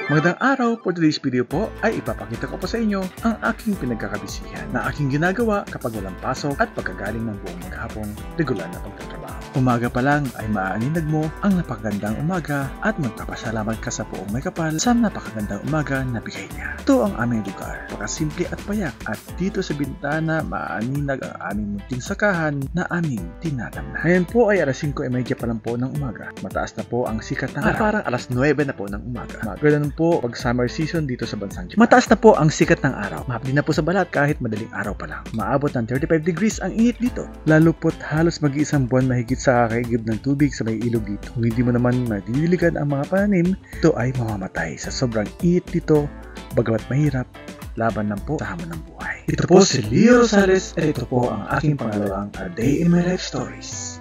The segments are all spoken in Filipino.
Magandang araw, for today's video po ay ipapakita ko po sa inyo ang aking pinagkakabisihan na aking ginagawa kapag walang pasok at pagkagaling ng buong maghapong regular na pagtatrabaho. Umaga pa lang ay maaaninag mo ang napakagandang umaga at magpapasalamat ka sa buong may kapal sa napakagandang umaga na bigay niya. Ito ang aming lugar, pakasimple at payak, at dito sa bintana maaaninag ang aming munting sakahan na aming tinatamnan. Ngayon po ay alas 5:30 pa lang po ng umaga. Mataas na po ang sikat ng araw. Parang alas 9 na po ng umaga. Ganun po pag summer season dito sa bansang Japan. Mataas na po ang sikat ng araw. Mahapdi na po sa balat kahit madaling araw pa lang. Maabot ng 35 degrees ang init dito. Lalo po't halos mag-iisang buwan mahigit sa kakaigib ng tubig sa may ilog dito. Kung hindi mo naman madidiligan ang mga pananim, ito ay mamamatay sa sobrang init dito. Bagamat mahirap, laban lang po sa hamon ng buhay. Ito po si Leo Rosales at ito po ang aking pangalawang A Day in My Life Stories.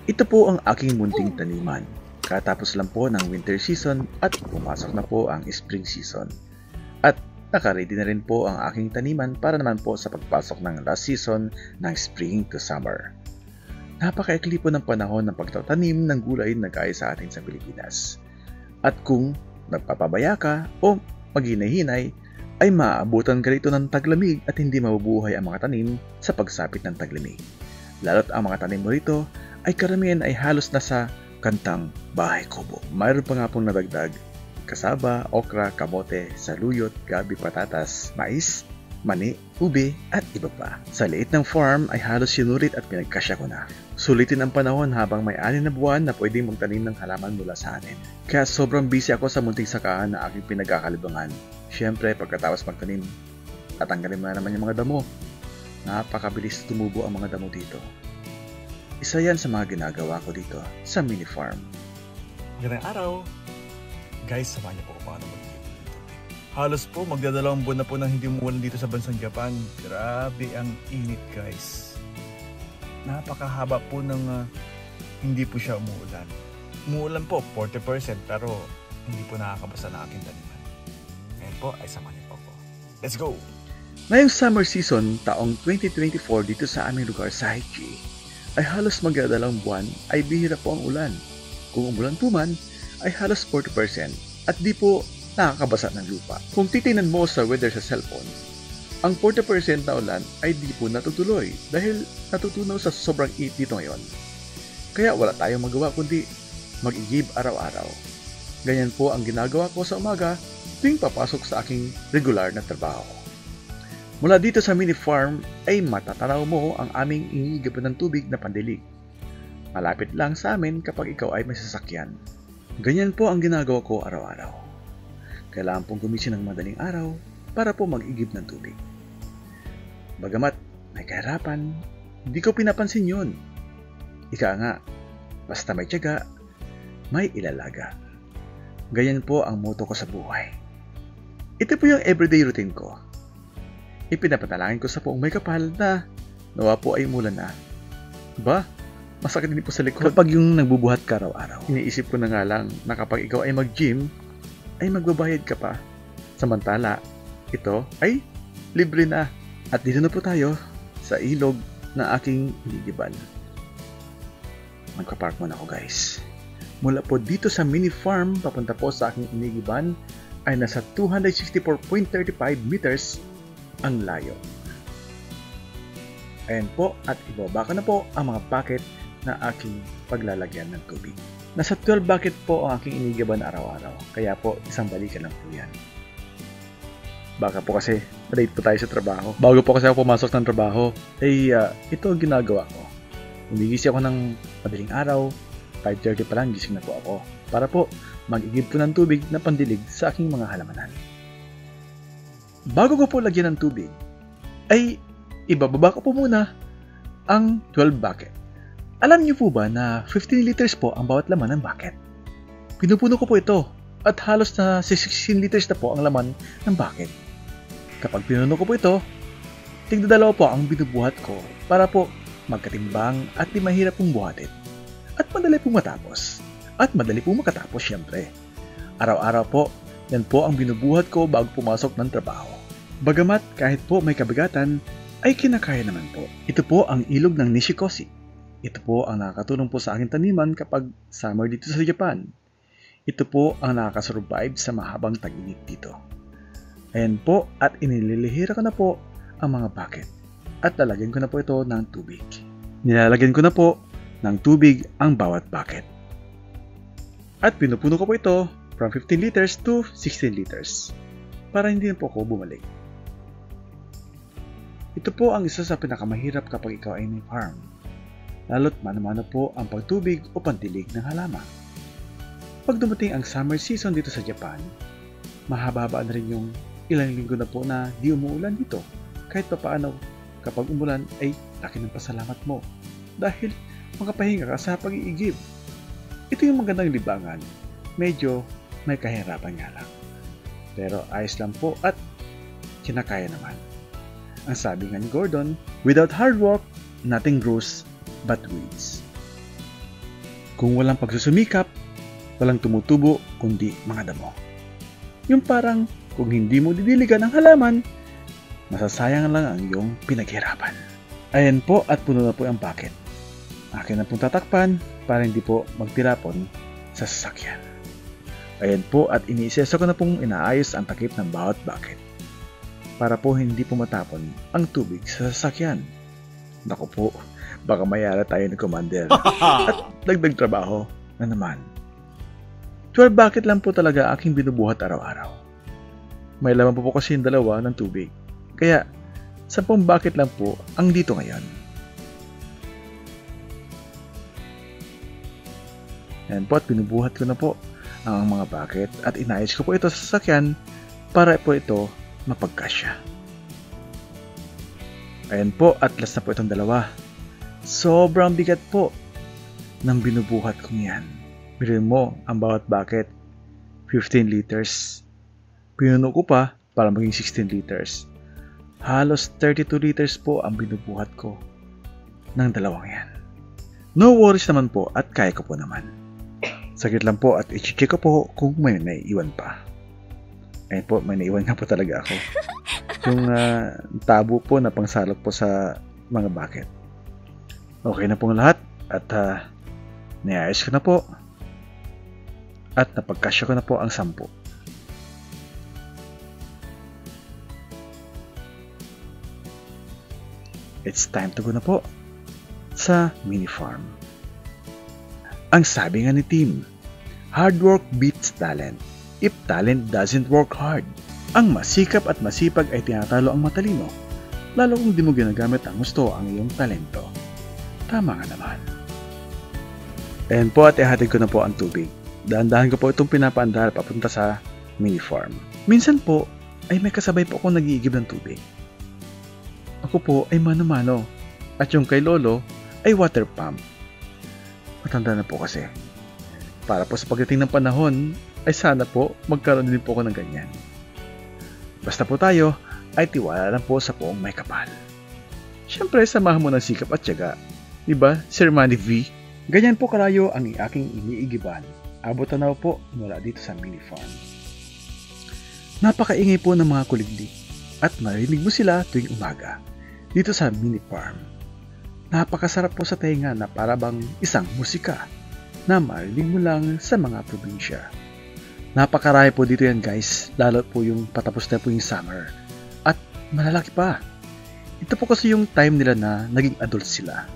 Ito po ang aking munting taniman. Katapos lang po ng winter season at pumasok na po ang spring season. At nakaready na rin po ang aking taniman para naman po sa pagpasok ng last season ng spring to summer. Napakaikli po ng panahon ng pagtatanim ng gulay na gaya sa atin sa Pilipinas. At kung nagpapabaya ka o maghinay-hinay, ay maaabutan ka rito ng taglamig at hindi mabubuhay ang mga tanim sa pagsapit ng taglamig. Lalo't ang mga tanim mo rito ay karamihan ay halos nasa kantang bahay kubo. Mayroon pa nga pong nadagdag kasaba, okra, kamote, saluyot, gabi, patatas, mais, mani, ube at iba pa. Sa liit ng farm ay halos sinulit at pinagkasya ko na. Sulitin ang panahon habang may 6 na buwan na pwedeng magtanim ng halaman mula sa anin. Kaya sobrang busy ako sa munting sakahan na aking pinagkakalibangan. Siyempre pagkatapos magtanim, tatanggalin mo na naman yung mga damo. Napakabilis tumubo ang mga damo dito. Isa yan sa mga ginagawa ko dito sa mini farm. Magandang araw! Guys, samahan niyo po kung paano mag-igib ng tubig. Halos po magdadalawang buwan na po nang hindi umuulan dito sa bansang Japan. Grabe ang init, guys. Napakahaba po ng hindi po siya umuulan. Umuulan po 40% pero hindi po nakakabasa na aking taniman. Ngayon po ay samahan niyo po ko. Let's go! Ngayong summer season taong 2024 dito sa aming lugar sa Haichi, ay halos magdadalawang buwan ay bihira po ang ulan. Kung umulan po man, ay halos 40% at di po nakakabasa ng lupa. Kung titingnan mo sa weather sa cellphone, ang 40% na ulan ay di po natutuloy dahil natutunaw sa sobrang init dito ngayon. Kaya wala tayong magawa kundi mag-igib araw-araw. Ganyan po ang ginagawa ko sa umaga tuwing papasok sa aking regular na trabaho. Mula dito sa mini farm ay matatanaw mo ang aming iniigiban ng tubig na pandilig. Malapit lang sa amin kapag ikaw ay may sasakyan. Ganyan po ang ginagawa ko araw-araw. Kailangan pong gumising ng madaling araw para po mag-igib ng tubig. Bagamat may kahirapan, hindi ko pinapansin yun. Ika nga, basta may tiyaga, may ilalaga. Ganyan po ang motto ko sa buhay. Ito po yung everyday routine ko. Ipinapatalangin ko sa poong may kapal na nawa po ay umulan na. Ba, masakit din po sa likod kapag yung nagbubuhat ka araw-araw. Iniisip ko na nga lang na kapag ikaw ay mag-gym, ay magbabayad ka pa. Samantala, ito ay libre na. At dito na po tayo sa ilog na aking inigiban. Magpa-park muna ako, guys. Mula po dito sa mini farm papunta po sa aking inigiban ay nasa 264.35 meters ang layo. Ayan po, at ibaba ko na po ang mga bucket na aking paglalagyan ng tubig. Nasa 12 bucket po ang aking inigiban araw-araw, kaya po isang balikan lang po yan. Baka po kasi late po tayo sa trabaho. Bago po kasi ako pumasok ng trabaho, ito ang ginagawa ko. Umigising ako ng madaling araw, 5:30 pa lang gising na po ako para po mag-igib po ng tubig na pandilig sa aking mga halamanan. Bago ko po lagyan ng tubig, ay ibababa ko po muna ang 12 bucket. Alam niyo po ba na 15 liters po ang bawat laman ng bucket? Pinupuno ko po ito at halos na 16 liters na po ang laman ng bucket. Kapag pinuno ko po ito, tigdadalawa po ang binubuhat ko para po magkatimbang at di mahirap pong buhatin. At madali pong matapos. At madali pong makatapos syempre. Araw-araw po, yan po ang binubuhat ko bago pumasok ng trabaho. Bagamat kahit po may kabigatan, ay kinakaya naman po. Ito po ang ilog ng Nishikoshi. Ito po ang nakakatulong po sa aking taniman kapag summer dito sa Japan. Ito po ang nakakasurvive sa mahabang tag-init dito. Ayan po at inililihira ko na po ang mga bucket at lalagyan ko na po ito ng tubig. Nilalagyan ko na po ng tubig ang bawat bucket. At pinupuno ko po ito from 15 liters to 16 liters para hindi na po ako bumalik. Ito po ang isa sa pinakamahirap kapag ikaw ay may farm. Lalo't mano-mano po ang pagtubig o pandilig ng halaman. Pag dumating ang summer season dito sa Japan, mahaba na rin yung ilang linggo na po na di umuulan dito. Kahit pa paano, kapag umulan ay laki ng pasalamat mo dahil makapahinga ka sa pag-iigib. Ito yung magandang libangan. Medyo may kahirapan nga lang. Pero ayos lang po at kinakaya naman. Ang sabi nga ni Gordon, without hard work, nothing grows but weeds. Kung walang pagsusumikap, walang tumutubo kundi mga damo. Yung parang kung hindi mo didiligan ang halaman, masasayang lang ang iyong pinaghirapan. Ayan po at puno na po ang bucket. Akin na pong tatakpan para hindi po magtirapon sa sasakyan. Ayan po at iniiseso ko na pong inaayos ang takip ng bawat bucket para po hindi po matapon ang tubig sa sasakyan. Naku po, baka mayara tayo ni Commander at dagdag trabaho na naman. 12 bucket lang po talaga aking binubuhat araw-araw. May laman po kasi yung dalawa ng tubig. Kaya, 10 bucket lang po ang dito ngayon. Yan po at binubuhat ko na po ang mga bucket at inayos ko po ito sa sasakyan para po ito mapagkasya. Ayan po at last na po itong dalawa. Sobrang bigat po ng binubuhat kong yan. Bilhin mo ang bawat bucket 15 liters. Pinuno ko pa para maging 16 liters. Halos 32 liters po ang binubuhat ko ng dalawang yan. No worries naman po at kaya ko po naman. Saglit lang po at i-check ko po kung may naiiwan pa. Ayun po, may naiiwan nga po talaga ako. Yung tabo po na pangsalok po sa mga bucket. Okay na pong lahat at niayos ko na po. At napagkasya ko na po ang 10. It's time to go na po sa mini farm. Ang sabi nga ni Tim, hard work beats talent if talent doesn't work hard. Ang masikap at masipag ay tinatalo ang matalino, lalo kung di mo ginagamit ang gusto ang iyong talento. Tama nga naman. Ayan po at ihatid ko na po ang tubig. Dahan-dahan ko po itong pinapaandar papunta sa mini farm. Minsan po ay may kasabay po akong nag-iigib ng tubig. Ako po ay mano-mano at yung kay Lolo ay water pump. Matanda na po kasi. Para po sa pagdating ng panahon ay sana po magkaroon din po ako ng ganyan. Basta po tayo ay tiwala lang po sa poong may kapal. Siyempre samahan mo ng sikap at tiyaga. Diba, Sir Manny V? Ganyan po kalayo ang aking iniigiban. Abot na po mula dito sa mini farm. Napakaingay po ng mga kuliglig at marinig mo sila tuwing umaga dito sa mini farm. Napakasarap po sa tenga na para bang isang musika na marinig mo lang sa mga probinsya. Napakarami po dito yan guys, lalo po yung patapos na po yung summer. At malalaki pa. Ito po kasi yung time nila na naging adult sila.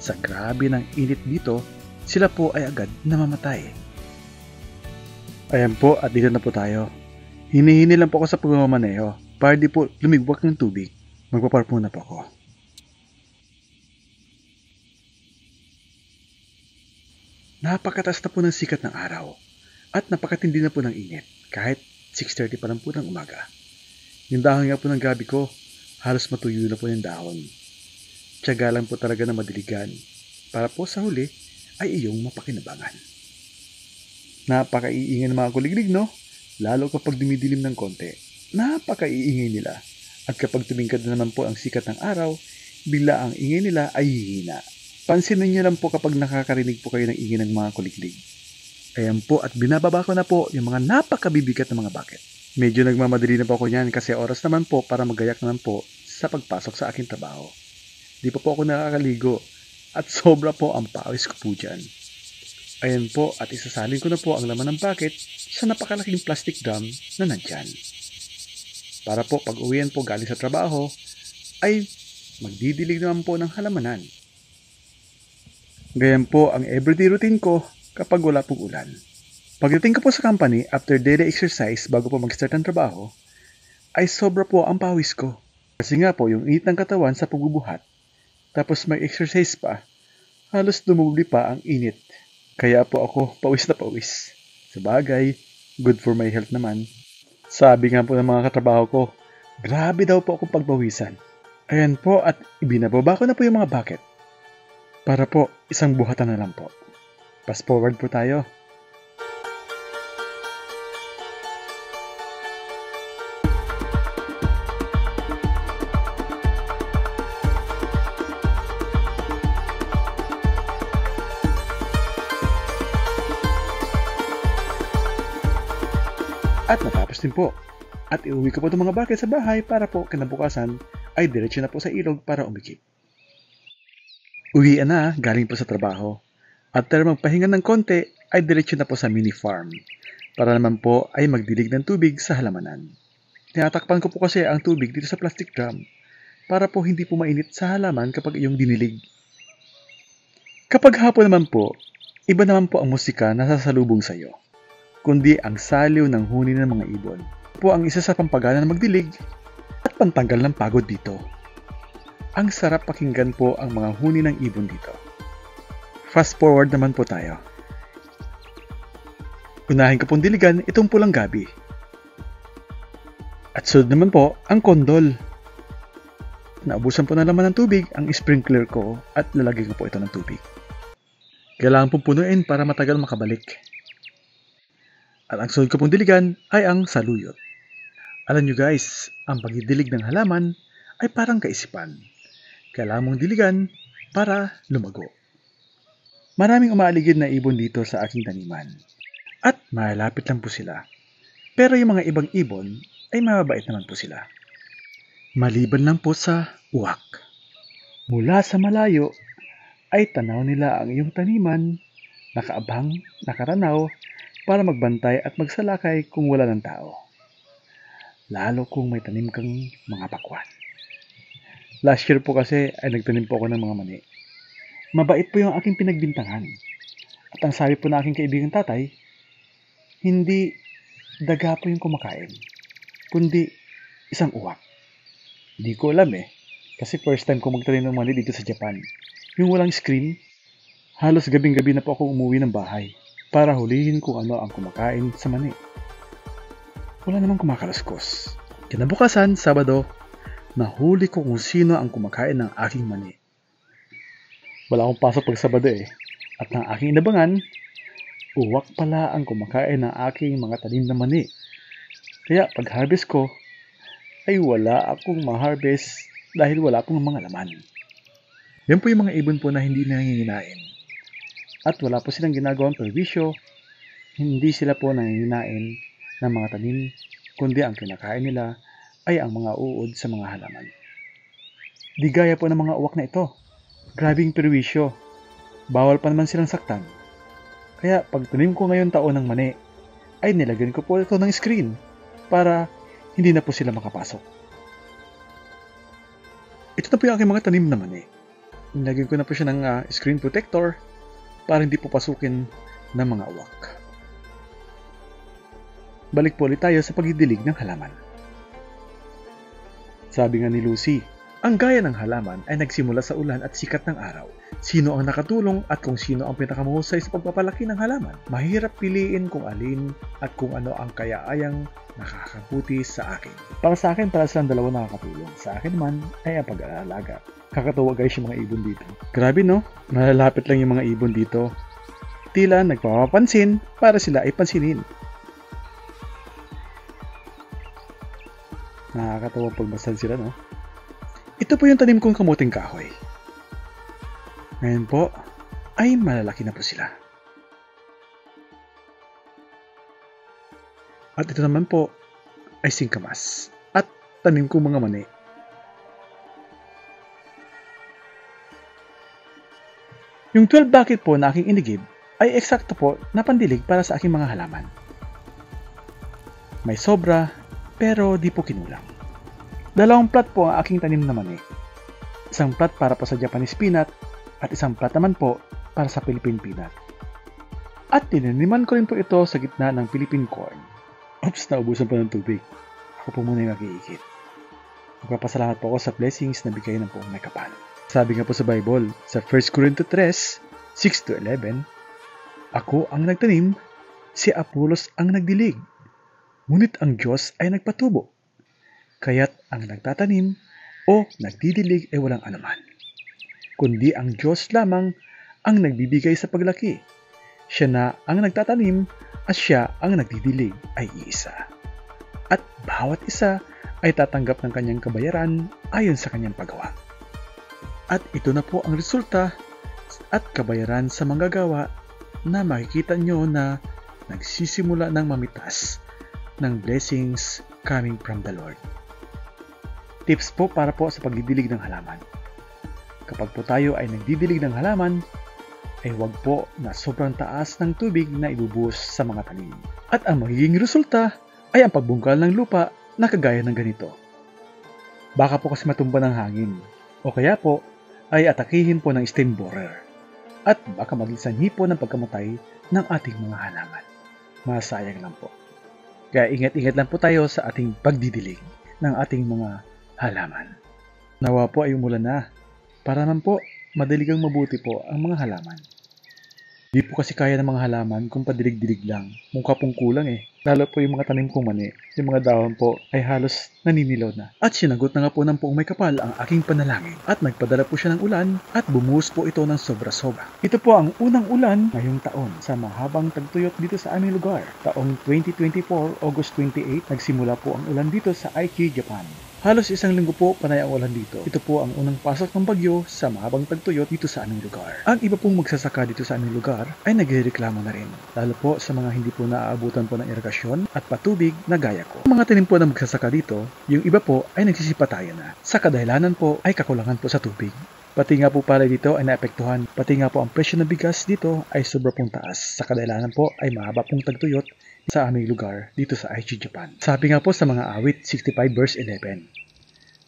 Sa grabe ng init dito, sila po ay agad namamatay. Ayan po at dito na po tayo. Hinihini lang po ako sa pagmamaneho para di po lumigwak ng tubig. Magpapark muna po ako. Napakataas na po ng sikat ng araw at napakatindi na po ng init kahit 6:30 pa lang po ng umaga. Yung dahon nga po ng gabi ko, halos matuyo na po yung dahon. Tiyaga lang po talaga na madiligan para po sa huli ay iyong mapakinabangan. Napakaiingay ng mga kuliglig, no? Lalo kapag dumidilim ng konti. Napakaiingay nila. At kapag tumingkad na naman po ang sikat ng araw, bigla ang ingay nila ay hihina. Pansinin niyo lang po kapag nakakarinig po kayo ng ingay ng mga kuliglig. Ayan po at binababa ko na po yung mga napakabibigat na mga bucket. Medyo nagmamadali na po ako niyan kasi oras naman po para magayak naman po sa pagpasok sa aking trabaho. Di pa po ako nakakaligo at sobra po ang pawis ko po dyan. Ayan po at isasalin ko na po ang laman ng bucket sa napakalaking plastic drum na nandyan. Para po pag uwian po galing sa trabaho ay magdidilig naman po ng halamanan. Ganyan po ang everyday routine ko kapag wala pong ulan. Pagdating ko po sa company after daily exercise bago po mag-start ng trabaho, ay sobra po ang pawis ko. Kasi nga po yung init ng katawan sa pagbubuhat, tapos mag-exercise pa, halos dumubli pa ang init. Kaya po ako pawis na pawis. Sa bagay, good for my health naman. Sabi nga po ng mga katrabaho ko, grabe daw po akong pagbawisan. Ayan po at ibinababa ko na po yung mga bucket. Para po isang buhatan na lang po. Fast forward po tayo. At natapos din po. At iuwi ko po itong mga bucket sa bahay para po kinabukasan ay diretso na po sa ilog para umikip. Uwian na galing po sa trabaho. After magpahinga ng konti ay diretso na po sa mini farm para naman po ay magdilig ng tubig sa halamanan. Tinatakpan ko po kasi ang tubig dito sa plastic drum para po hindi po mainit sa halaman kapag iyong dinilig. Kapag hapon naman po, iba naman po ang musika na sasalubong sa iyo, kundi ang saliw ng huni ng mga ibon. Po ang isa sa pampagana na magdilig at pantanggal ng pagod dito. Ang sarap pakinggan po ang mga huni ng ibon dito. Fast forward naman po tayo. Unahin ko pong diligan itong pulang gabi. At sunod naman po ang kondol. Naubusan po na naman ng tubig ang sprinkler ko at lalagyan ko po ito ng tubig. Kailangan pong punuin para matagal makabalik. At ang sunod ko pong diligan ay ang saluyot. Alam nyo guys, ang pagdidilig ng halaman ay parang kaisipan. Kailangan mong diligan para lumago. Maraming umaaligid na ibon dito sa aking taniman. At malapit lang po sila. Pero yung mga ibang ibon ay mababait naman po sila. Maliban lang po sa uwak. Mula sa malayo ay tanaw nila ang iyong taniman, nakaabang, nakaranaw, para magbantay at magsalakay kung wala ng tao. Lalo kung may tanim kang mga pakwan. Last year po kasi ay nagtanim po ako ng mga mani. Mabait po yung aking pinagbintangan. At ang sabi po na aking kaibigang tatay, hindi daga po yung kumakain, kundi isang uwak. Hindi ko alam kasi first time ko magtanim ng mani dito sa Japan. Yung walang screen, halos gabing-gabi na po ako umuwi ng bahay para hulihin kung ano ang kumakain sa mani. Wala namang kumakalaskos. Kinabukasan, Sabado, nahuli ko kung sino ang kumakain ng aking mani. Wala akong pasok pag Sabado At ang aking inabangan, uwak pala ang kumakain ng aking mga tanim na mani. Kaya pag harvest ko, ay wala akong ma-harvest dahil wala akong mga laman. Yan po yung mga ibon po na hindi nanginginain. At wala po silang ginagawang perwisyo, hindi sila po nanginginain ng mga tanim, kundi ang kinakain nila ay ang mga uod sa mga halaman. Di gaya po ng mga uwak na ito. Grabing perwisyo. Bawal pa naman silang saktan. Kaya pag tanim ko ngayon taon ng mani, ay nilagyan ko po ito ng screen para hindi na po sila makapasok. Ito na po yung aking mga tanim na mani. Nilagyan ko na po siya ng screen protector para hindi po pasukin ng mga uwak. Balik po ulit tayo sa pagdidilig ng halaman. Sabi nga ni Lucy, ang gaya ng halaman ay nagsimula sa ulan at sikat ng araw. Sino ang nakatulong at kung sino ang pinakamahusay sa pagpapalaki ng halaman? Mahirap piliin kung alin at kung ano ang kaya-ayang nakakabuti sa akin. Para sa akin, para silang dalawa nakakatulong. Sa akin naman ay ang pag-aalaga. Kakatawa guys yung mga ibon dito. Grabe no? Malalapit lang yung mga ibon dito. Tila nagpapapansin para sila ay pansinin. Nakakatawa pagbasal sila no? Ito po yung tanim kong kamuting kahoy. Ngayon po ay malalaki na po sila. At ito naman po ay singkamas at tanim kong mga mani. Yung 12 bucket po na aking inigib ay eksakto po na pandilig para sa aking mga halaman. May sobra pero di po kinulang. 2 plat po ang aking tanim na mani. 1 plat para po sa Japanese peanut at 1 plat naman po para sa Philippine peanut. At tinaniman ko rin po ito sa gitna ng Philippine corn. Oops, naubusan po ng tubig. Ako po muna yung mag-iikit. Magpapasalamat po ako sa blessings na bigay ng poong may kapal. Sabi nga po sa Bible, sa 1 Corinto 3, 6-11, ako ang nagtanim, si Apolos ang nagdilig, ngunit ang Diyos ay nagpatubo. Kaya't ang nagtatanim o nagdidilig ay walang anuman, kundi ang Diyos lamang ang nagbibigay sa paglaki. Siya na ang nagtatanim at siya ang nagdidilig ay iisa. At bawat isa ay tatanggap ng kanyang kabayaran ayon sa kanyang paggawa. At ito na po ang resulta at kabayaran sa manggagawa na makikita nyo na nagsisimula ng mamitas ng blessings coming from the Lord. Tips po para po sa pagdidilig ng halaman. Kapag po tayo ay nagdidilig ng halaman, ay huwag po na sobrang taas ng tubig na ibubuhos sa mga tanim. At ang magiging resulta ay ang pagbungkal ng lupa na kagaya ng ganito. Baka po kasi matumba ng hangin, o kaya po ay atakihin po ng stem borer, at baka maging sanhi po ng pagkamatay ng ating mga halaman. Masayang lang po. Kaya ingat-ingat lang po tayo sa ating pagdidilig ng ating mga halaman. Nawa po ay umulan na, para naman po madaligang mabuti po ang mga halaman. Di po kasi kaya ng mga halaman kung padilig-dilig lang. Mukha pong kulang eh. Lalo po yung mga tanim kong mani. Yung mga dahon po ay halos naninilaw na. At sinagot na nga po ng poong may kapal ang aking panalangin. At nagpadala po siya ng ulan at bumuhos po ito ng sobra-sobra. Ito po ang unang ulan ngayong taon sa mahabang tagtuyot dito sa aming lugar. Taong 2024, August 28, nagsimula po ang ulan dito sa Aichi, Japan. Halos 1 linggo po panay ang ulan dito. Ito po ang unang pasok ng bagyo sa mahabang tagtuyot dito sa aming lugar. Ang iba pong magsasaka dito sa aming lugar ay nagrereklamo na rin. Lalo po sa mga hindi po naaabutan po ng irigasyon at patubig na gaya ko. Ang mga tanim po na magsasaka dito, yung iba po ay nagsisipatayan na. Sa kadahilanan po ay kakulangan po sa tubig. Pati nga po pala dito ay naapektuhan. Pati nga po ang presyo ng bigas dito ay sobra pong taas. Sa kadahilanan po ay mahaba pong tagtuyot sa aming lugar dito sa Aichi, Japan. Sabi nga po sa mga awit 65 verse 11,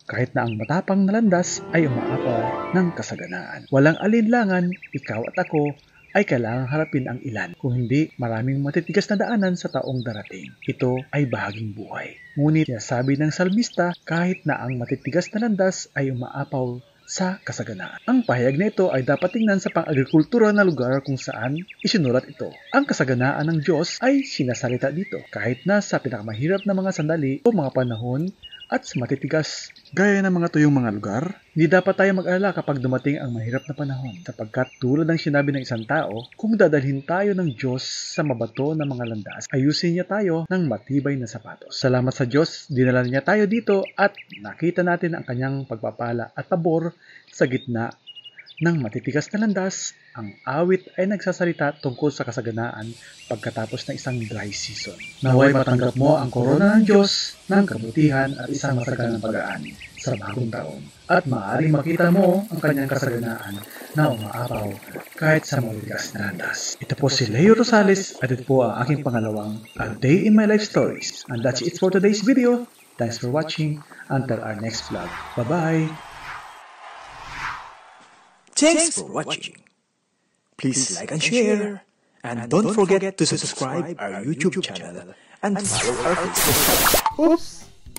kahit na ang matapang na landas ay umaapaw ng kasaganaan. Walang alinlangan, ikaw at ako ay kailangang harapin ang ilan. Kung hindi, maraming matitigas na daanan sa taong darating. Ito ay bahaging buhay. Ngunit sabi ng salmista, kahit na ang matitigas na landas ay umaapaw sa kasaganaan. Ang pahayag na ito ay dapat tingnan sa pang-agrikultura na lugar kung saan isinulat ito. Ang kasaganaan ng Diyos ay sinasalita dito kahit na sa pinakamahirap na mga sandali o mga panahon at sa matitigas gaya ng mga tuyong mga lugar. Hindi dapat tayo mag-alala kapag dumating ang mahirap na panahon sapagkat tulad ng sinabi ng isang tao, kung dadalhin tayo ng Diyos sa mabato na mga landas, ayusin niya tayo ng matibay na sapatos. Salamat sa Diyos, dinala niya tayo dito at nakita natin ang kanyang pagpapala at pabor sa gitna ng matitigas na landas. Ang awit ay nagsasalita tungkol sa kasaganaan pagkatapos ng isang dry season. Naway matanggap mo ang korona ng Diyos ng kabutihan at isang masaganang pag-aani sa bagong taon. At maaaring makita mo ang kanyang kasaganaan na umaapaw kahit sa matitigas na landas. Ito po si Leo Rosales at ito po ang aking pangalawang A Day in My Life Stories. And that's it for today's video. Thanks for watching. Until our next vlog. Bye-bye! Thanks for watching. Please like and share. And don't forget to subscribe our YouTube channel and follow our Facebook. Oops!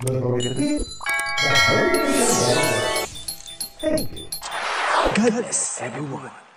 Don't forget to hit that bell. Thank you. God bless everyone.